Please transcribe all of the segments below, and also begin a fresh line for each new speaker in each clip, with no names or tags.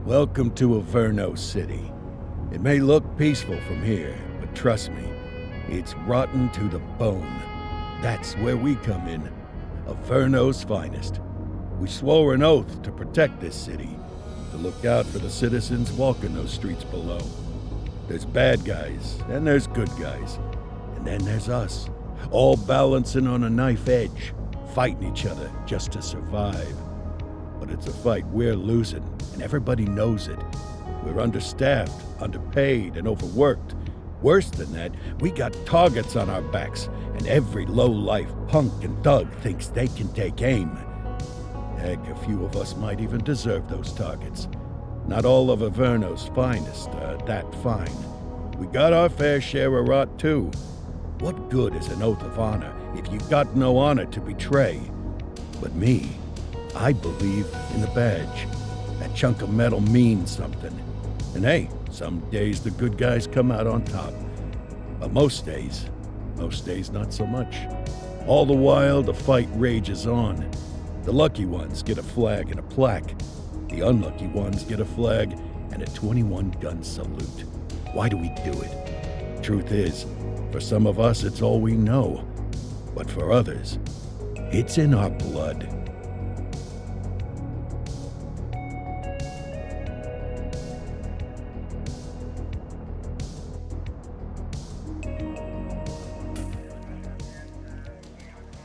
Welcome to Averno City. It may look peaceful from here, but trust me, it's rotten to the bone. That's where we come in. Averno's finest. We swore an oath to protect this city, to look out for the citizens walking those streets below. There's bad guys, and there's good guys. And then there's us, all balancing on a knife edge, fighting each other just to survive. But it's a fight we're losing, and everybody knows it. We're understaffed, underpaid, and overworked. Worse than that, we got targets on our backs, and every low-life punk and thug thinks they can take aim. Heck, a few of us might even deserve those targets. Not all of Averno's finest are that fine. We got our fair share of rot, too. What good is an oath of honor if you got no honor to betray? But me, I believe in the badge. That chunk of metal means something. And hey, some days the good guys come out on top. But most days not so much. All the while, the fight rages on. The lucky ones get a flag and a plaque. The unlucky ones get a flag and a 21-gun salute. Why do we do it? Truth is, for some of us, it's all we know. But for others, it's in our blood.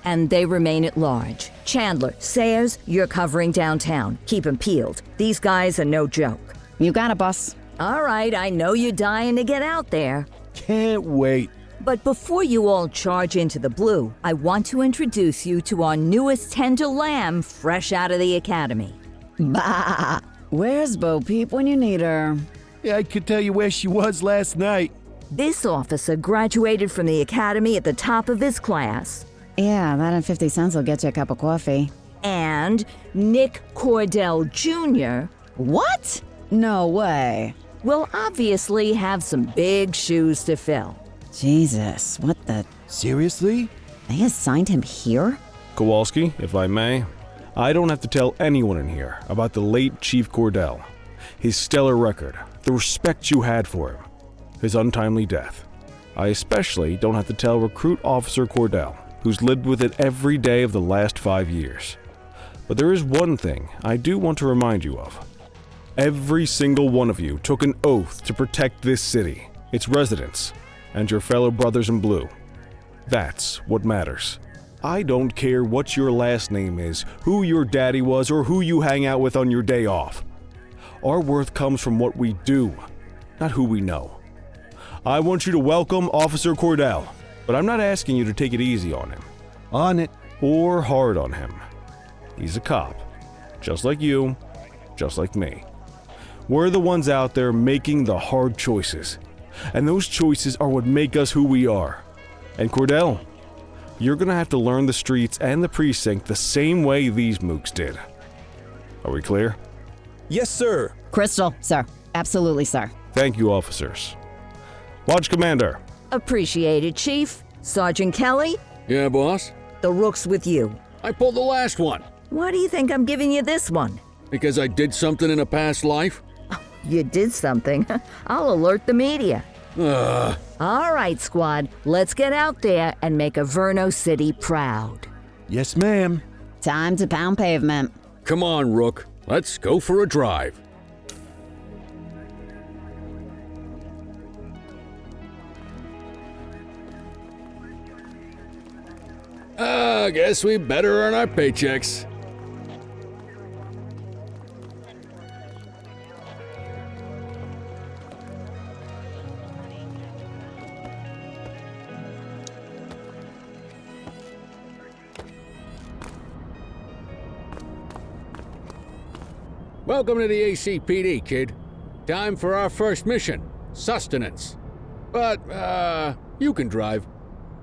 And they remain at large. Chandler, Sayers, you're covering downtown. Keep 'em peeled. These guys are no joke.
You got it, boss.
All right, I know you're dying to get out there.
Can't wait.
But before you all charge into the blue, I want to introduce you to our newest tender lamb fresh out of the academy.
Bah! Where's Bo Peep when you need her?
Yeah, I could tell you where she was last night.
This officer graduated from the academy at the top of his class.
Yeah, that and 50 cents will get you a cup of coffee.
And Nick Cordell Jr.
What? No way.
will obviously have some big shoes to fill.
Jesus, what the...
Seriously?
They assigned him here?
Kowalski, if I may, I don't have to tell anyone in here about the late Chief Cordell, his stellar record, the respect you had for him, his untimely death. I especially don't have to tell Recruit Officer Cordell, who's lived with it every day of the last 5 years. But there is one thing I do want to remind you of. Every single one of you took an oath to protect this city, its residents, and your fellow brothers in blue. That's what matters. I don't care what your last name is, who your daddy was, or who you hang out with on your day off. Our worth comes from what we do, not who we know. I want you to welcome Officer Cordell, but I'm not asking you to take it easy on him.
On it.
Or hard on him. He's a cop, just like you, just like me. We're the ones out there making the hard choices, and those choices are what make us who we are. And Cordell, you're gonna have to learn the streets and the precinct the same way these mooks did. Are we clear?
Yes, sir.
Crystal, sir. Absolutely, sir.
Thank you, officers. Watch Commander.
Appreciated, Chief. Sergeant Kelly,
Yeah, boss?
the rook's with you.
I pulled the last one.
Why do you think I'm giving you this one?
Because I did something in a past life?
You did something. I'll alert the media.
Ugh.
All right, squad, let's get out there and make Averno City proud.
Yes, ma'am.
Time to pound pavement.
Come on, Rook. Let's go for a drive. I guess we better earn our paychecks. Welcome to the ACPD, kid. Time for our first mission, Sustenance. But, you can drive.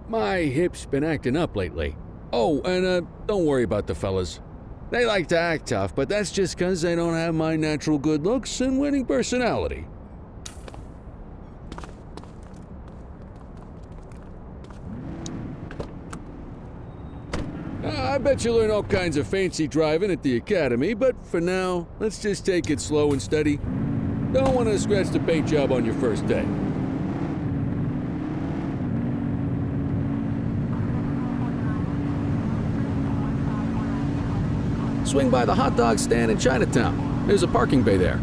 My hip's been acting up lately. Oh, and don't worry about the fellas. They like to act tough, but that's just 'cause they don't have my natural good looks and winning personality. I bet you learn all kinds of fancy driving at the academy, but for now, let's just take it slow and steady. Don't want to scratch the paint job on your first day. Swing by the hot dog stand in Chinatown. There's a parking bay there.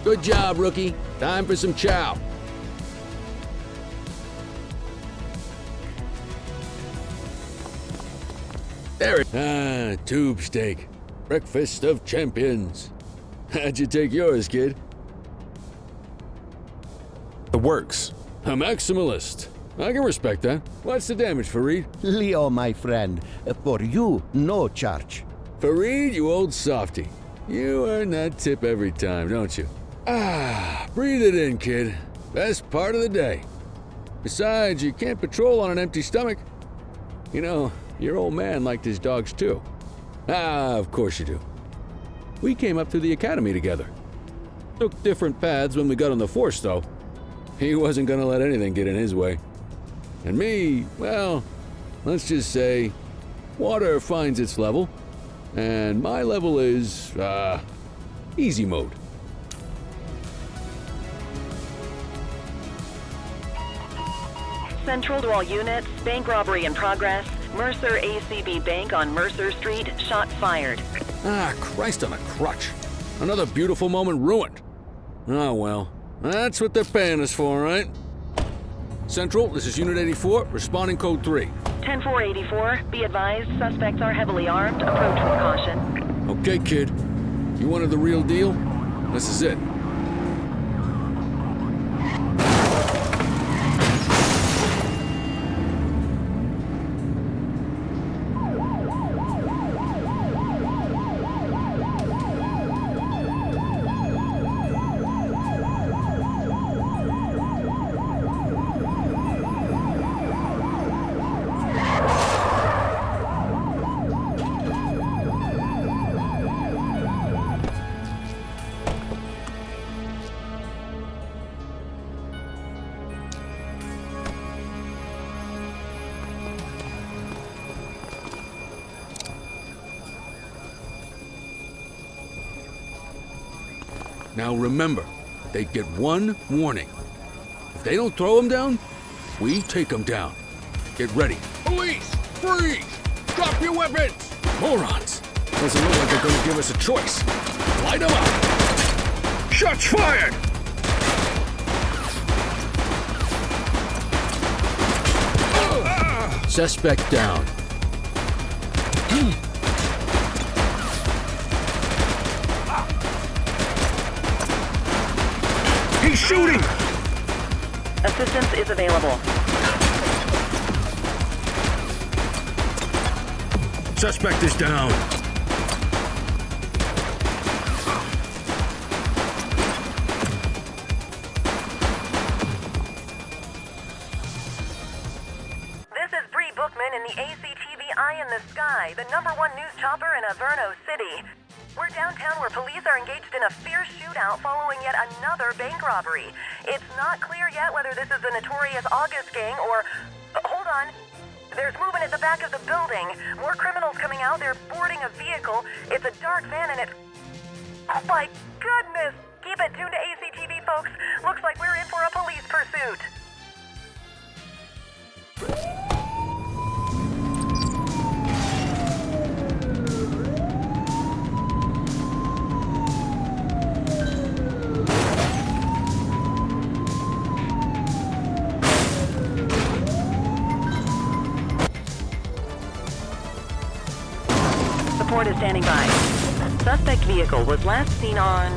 Good job, rookie. Time for some chow. There it. Tube steak. Breakfast of champions. How'd you take yours, kid?
The works.
A maximalist. I can respect that. What's the damage, Fareed?
Leo, my friend, for you, no charge.
Fareed, you old softy. You earn that tip every time, don't you? Breathe it in, kid. Best part of the day. Besides, you can't patrol on an empty stomach. You know, your old man liked his dogs too. Of course you do. We came up through the academy together. Took different paths when we got on the force, though. He wasn't gonna let anything get in his way. And me, well, let's just say, water finds its level, and my level is, easy mode.
Central to all units, bank robbery in progress. Mercer ACB Bank on Mercer Street, shot fired.
Christ on a crutch. Another beautiful moment ruined. Oh well, that's what they're paying us for, right? Central, this is Unit 84, responding code 3.
10-484, be advised, suspects are heavily armed, approach with caution.
Okay, kid. You wanted the real deal? This is it. Now remember, they get one warning. If they don't throw them down, we take them down. Get ready. Police! Freeze! Drop your weapons! Morons! Doesn't look like they're gonna give us a choice. Light them up! Shots fired! Suspect down. He's shooting!
Assistance is available.
Suspect is down.
This is Bree Bookman in the ACTV Eye in the Sky, the #1 news chopper in Averno City. We're downtown where police are engaged in a fierce shootout following yet another bank robbery. It's not clear yet whether this is the notorious August gang or... hold on. There's movement at the back of the building. More criminals coming out. They're boarding a vehicle. It's a dark van and it... oh my goodness! Keep it tuned to ACTV, folks. Looks like we're in for a police pursuit. Support is standing by. Suspect vehicle was last seen on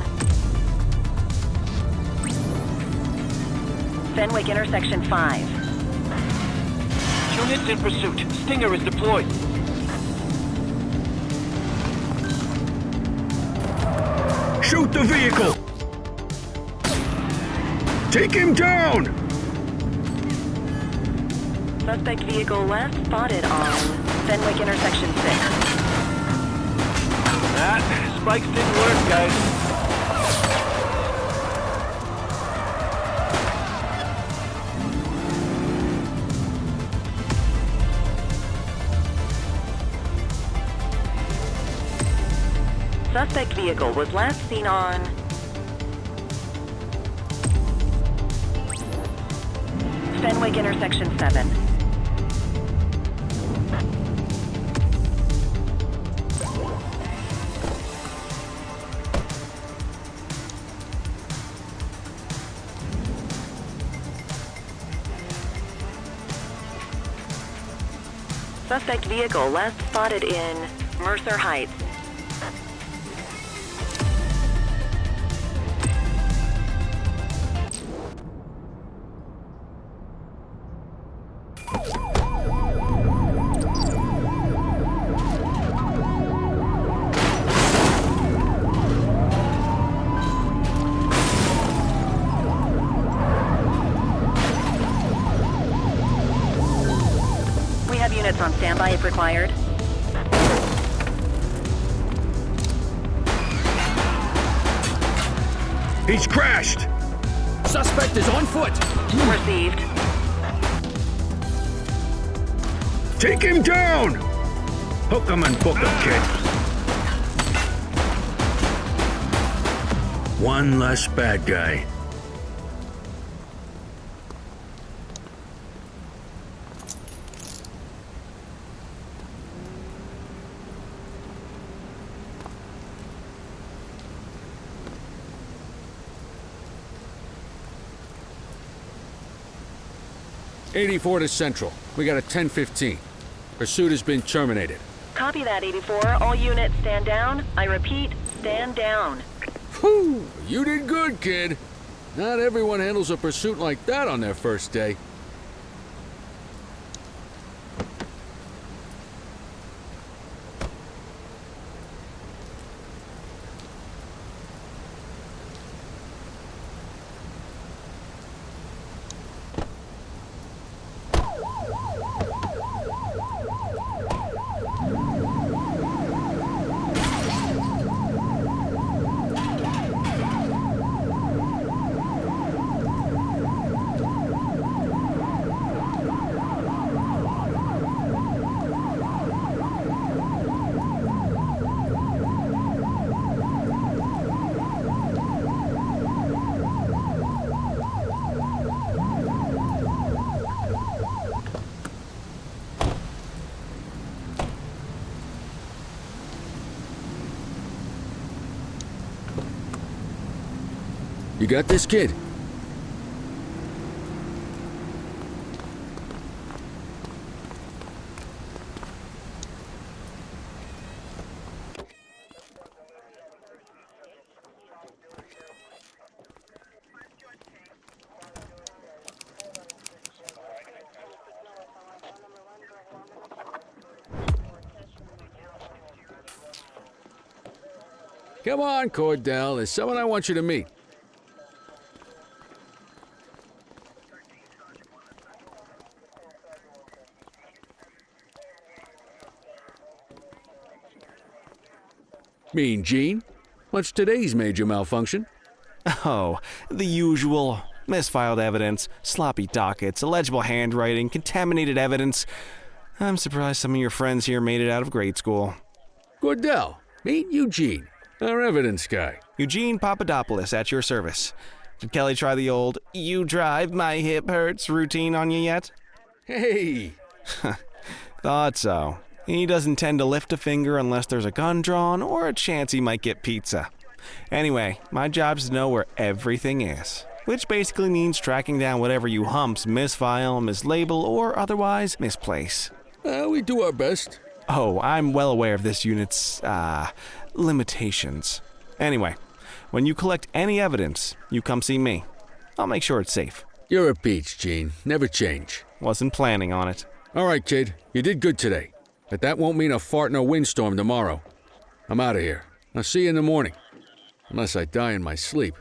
Fenwick intersection 5.
Units in pursuit. Stinger is deployed.
Shoot the vehicle!
Take him down!
Suspect vehicle last spotted on Fenwick intersection 6.
Spikes didn't work, guys.
Suspect vehicle was last seen on Fenwick intersection 7. Suspect vehicle last spotted in Mercer Heights. We have units on standby if required.
He's crashed!
Suspect is on foot!
Received.
Take him down! Hook him and book him, kid. One less bad guy.
'84 to Central. We got a 10:15. Pursuit has been terminated.
Copy that, 84. All units stand down. I repeat, stand down.
Whew! You did good, kid. Not everyone handles a pursuit like that on their first day. You got this, kid? Come on, Cordell. There's someone I want you to meet. Mean Gene? What's today's major malfunction?
Oh, the usual. Misfiled evidence, sloppy dockets, illegible handwriting, contaminated evidence. I'm surprised some of your friends here made it out of grade school.
Cordell, meet Eugene, our evidence guy.
Eugene Papadopoulos at your service. Did Kelly try the old, "you drive, my hip hurts" routine on you yet?
Hey!
Thought so. He doesn't tend to lift a finger unless there's a gun drawn or a chance he might get pizza. Anyway, my job's to know where everything is, which basically means tracking down whatever you humps misfile, mislabel, or otherwise misplace.
We do our best.
Oh, I'm well aware of this unit's, limitations. Anyway, when you collect any evidence, you come see me. I'll make sure it's safe.
You're a peach, Gene. Never change.
Wasn't planning on it.
All right, kid. You did good today. But that won't mean a fart in a windstorm tomorrow. I'm out of here. I'll see you in the morning. Unless I die in my sleep.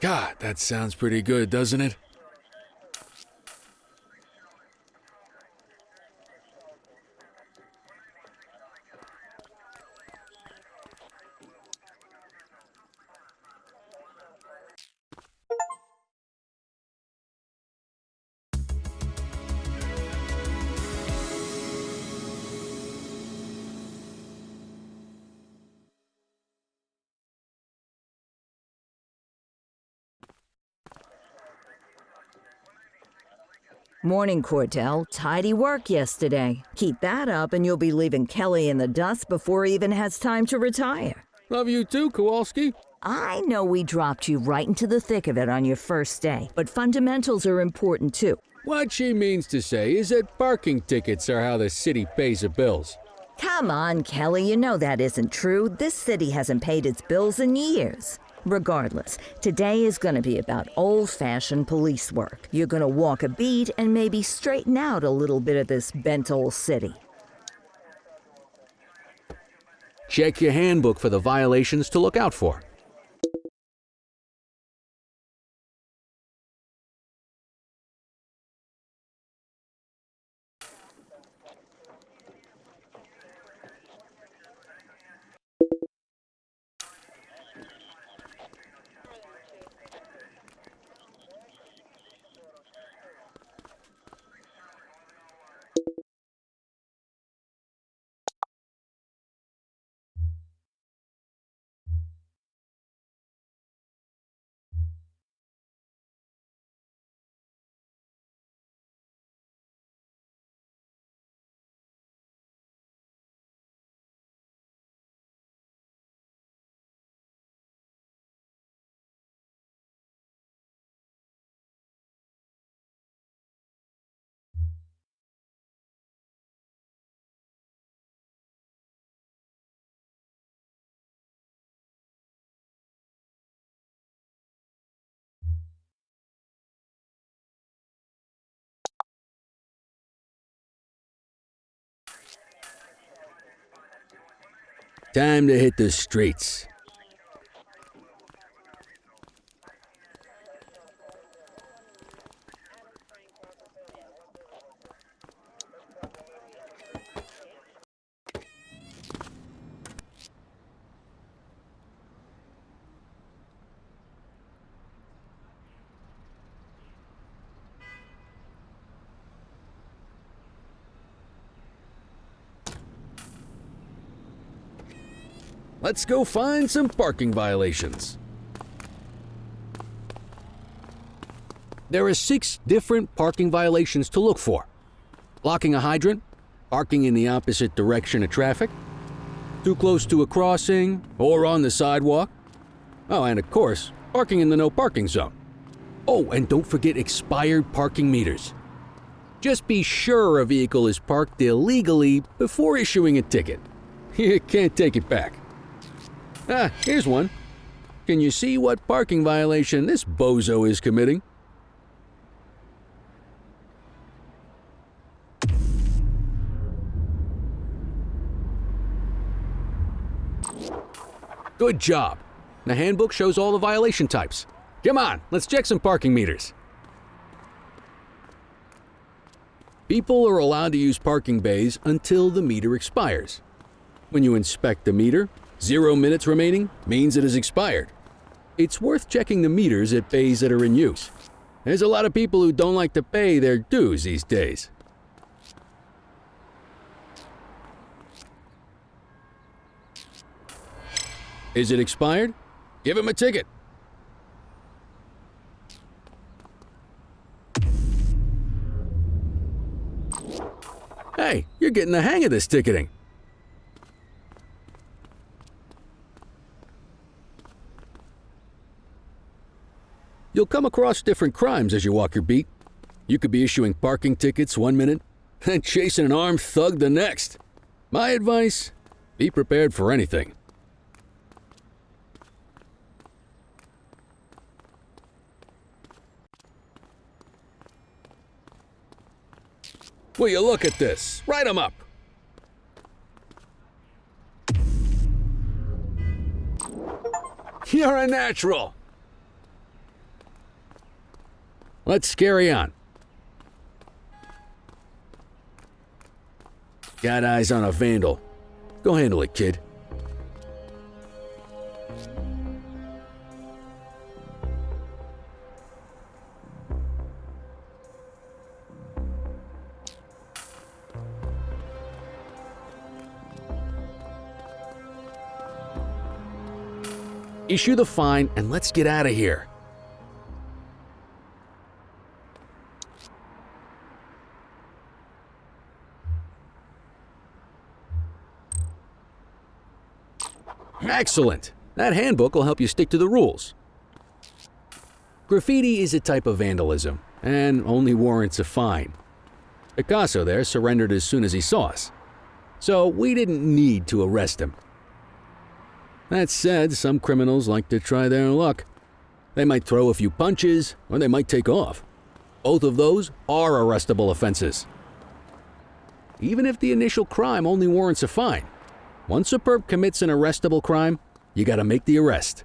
God, that sounds pretty good, doesn't it?
Morning, Cordell. Tidy work yesterday. Keep that up and you'll be leaving Kelly in the dust before he even has time to retire.
Love you too, Kowalski.
I know we dropped you right into the thick of it on your first day, but fundamentals are important too.
What she means to say is that parking tickets are how the city pays the bills.
Come on, Kelly, you know that isn't true. This city hasn't paid its bills in years. Regardless, today is going to be about old-fashioned police work. You're going to walk a beat and maybe straighten out a little bit of this bent old city.
Check your handbook for the violations to look out for. Time to hit the streets. Let's go find some parking violations. There are 6 different parking violations to look for. Blocking a hydrant, parking in the opposite direction of traffic, too close to a crossing or on the sidewalk. Oh, and of course, parking in the no parking zone. Oh, and don't forget expired parking meters. Just be sure a vehicle is parked illegally before issuing a ticket. You can't take it back. Ah, here's one. Can you see what parking violation this bozo is committing? Good job. The handbook shows all the violation types. Come on, let's check some parking meters. People are allowed to use parking bays until the meter expires. When you inspect the meter, 0 minutes remaining means it has expired. It's worth checking the meters at bays that are in use. There's a lot of people who don't like to pay their dues these days. Is it expired? Give him a ticket. Hey, you're getting the hang of this ticketing. You'll come across different crimes as you walk your beat. You could be issuing parking tickets 1 minute and chasing an armed thug the next. My advice, be prepared for anything. Will you look at this? Write 'em up. You're a natural. let's carry on. Got eyes on a vandal. Go handle it, kid. Issue the fine and let's get out of here. Excellent! That handbook will help you stick to the rules. Graffiti is a type of vandalism and only warrants a fine. Picasso there surrendered as soon as he saw us, so we didn't need to arrest him. That said, some criminals like to try their luck. They might throw a few punches, or they might take off. Both of those are arrestable offenses. Even if the initial crime only warrants a fine, once a perp commits an arrestable crime, you gotta make the arrest.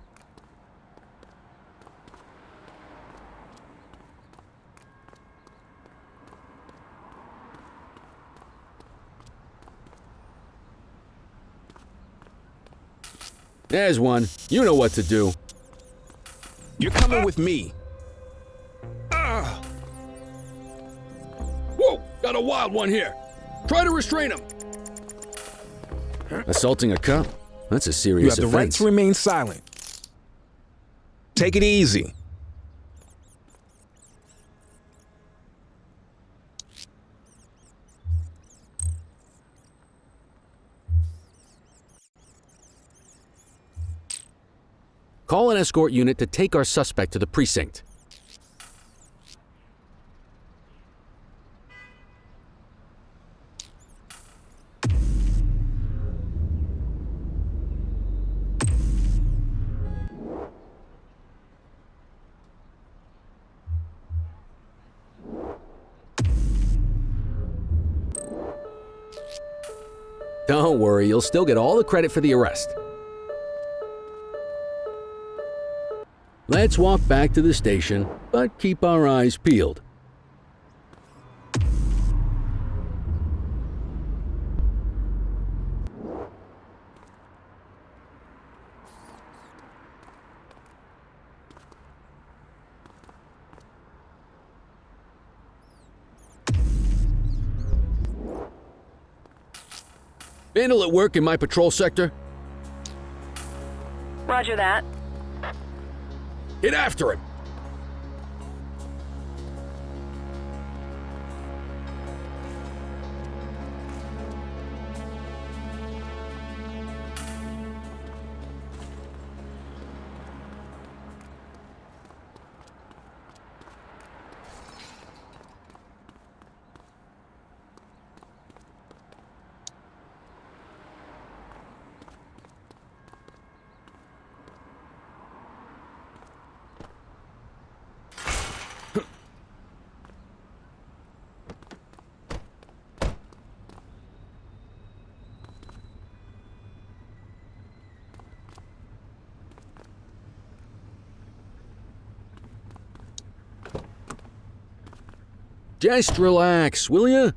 There's one. You know what to do.
You're coming with me.
Whoa! Got a wild one here. Try to restrain him. Assaulting a cop? That's a
You
serious
have the right
offense.
to remain silent. Take it easy.
Call an escort unit to take our suspect to the precinct. Don't worry, you'll still get all the credit for the arrest. Let's walk back to the station, but keep our eyes peeled. Vandal at work in my patrol sector?
Roger that.
Get after him! Just relax, will ya?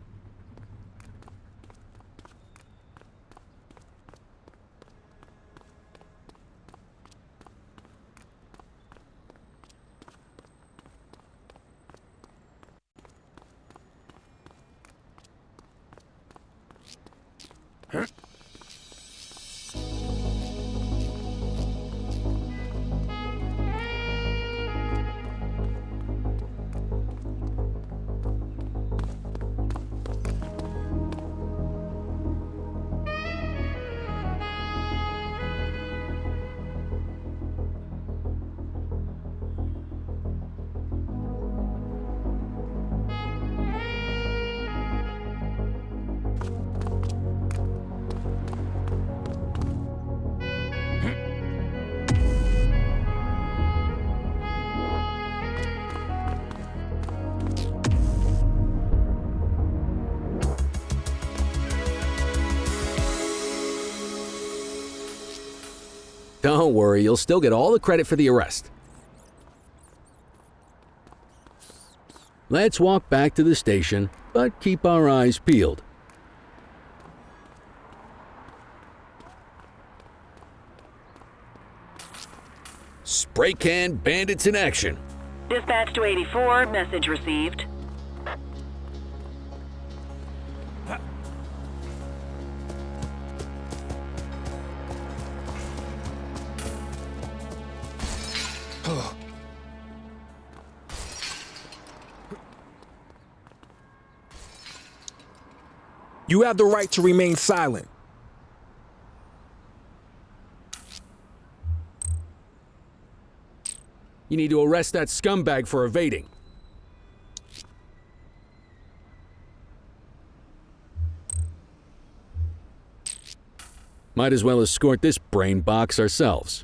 Don't worry, you'll still get all the credit for the arrest. Let's walk back to the station, but keep our eyes peeled. Spray can bandits in action.
Dispatch to 84, message received.
You have the right to remain silent.
You need to arrest that scumbag for evading. Might as well escort this brain box ourselves.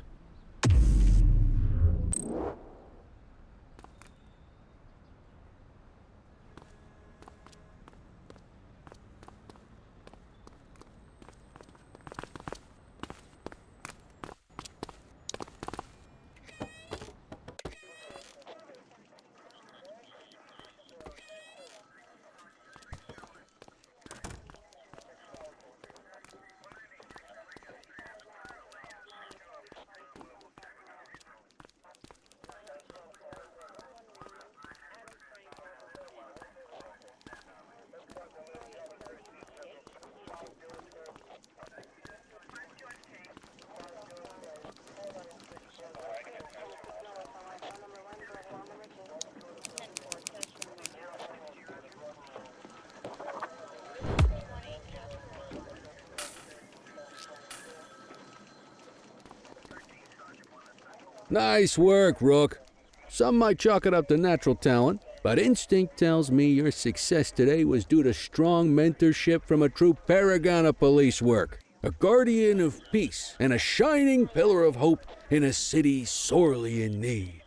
Nice work, Rook. Some might chalk it up to natural talent, but instinct tells me your success today was due to strong mentorship from a true paragon of police work, a guardian of peace, and a shining pillar of hope in a city sorely in need.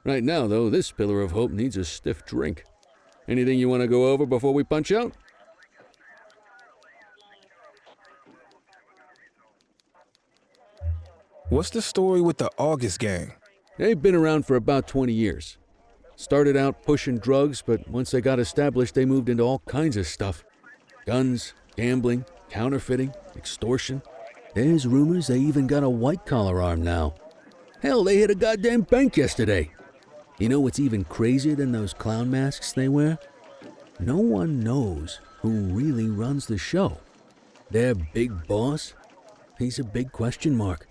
Right now, though, this pillar of hope needs a stiff drink. Anything you want to go over before we punch out?
What's the story with the August gang?
They've been around for about 20 years. Started out pushing drugs, but once they got established, they moved into all kinds of stuff. Guns, gambling, counterfeiting, extortion. There's rumors they even got a white-collar arm now. Hell, they hit a goddamn bank yesterday. You know what's even crazier than those clown masks they wear? No one knows who really runs the show. Their big boss? He's a big question mark.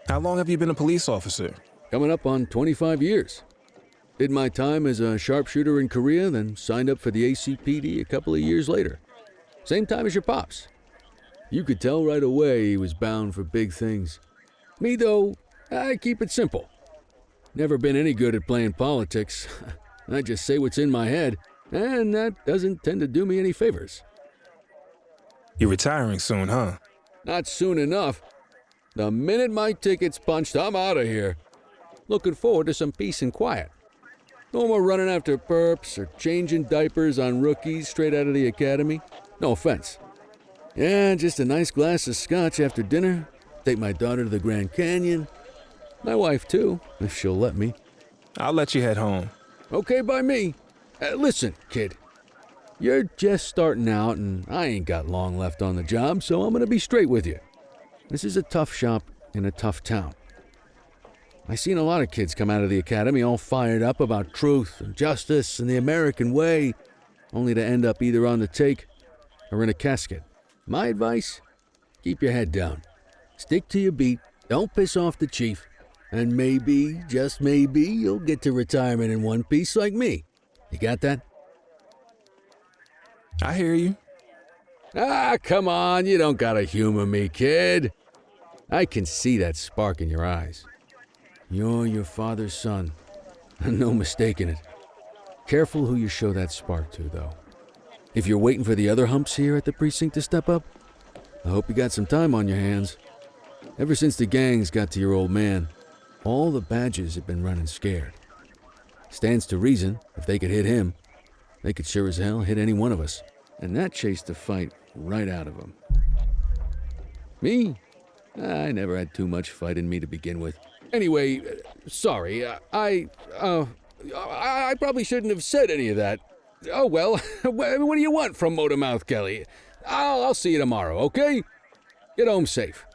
How long have you been a police officer?
Coming up on 25 years. Did my time as a sharpshooter in Korea, then signed up for the ACPD a couple of years later. Same time as your pops. You could tell right away he was bound for big things. Me, though, I keep it simple. Never been any good at playing politics. I just say what's in my head, and that doesn't tend to do me any favors.
You're retiring soon, huh?
Not soon enough. The minute my ticket's punched, I'm out of here. Looking forward to some peace and quiet. No more running after perps or changing diapers on rookies straight out of the academy. No offense. Yeah, just a nice glass of scotch after dinner. Take my daughter to the Grand Canyon. My wife, too, if she'll let me.
I'll let you head home.
Okay by me. Listen, kid. You're just starting out, and I ain't got long left on the job, so I'm gonna be straight with you. This is a tough shop in a tough town. I seen a lot of kids come out of the academy all fired up about truth and justice and the American way, only to end up either on the take or in a casket. My advice? Keep your head down. Stick to your beat, don't piss off the chief, and maybe, just maybe, you'll get to retirement in one piece like me. You got that?
I hear you.
Ah, come on, you don't gotta humor me, kid. I can see that spark in your eyes. You're your father's son, and no mistaking it. Careful who you show that spark to, though. If you're waiting for the other humps here at the precinct to step up, I hope you got some time on your hands. Ever since the gangs got to your old man, all the badges have been running scared. Stands to reason, if they could hit him, they could sure as hell hit any one of us. And that chased the fight right out of them. Me? I never had too much fight in me to begin with. Anyway, sorry, I probably shouldn't have said any of that. Oh well, what do you want from Motormouth Kelly? I'll see you tomorrow, okay? Get home safe.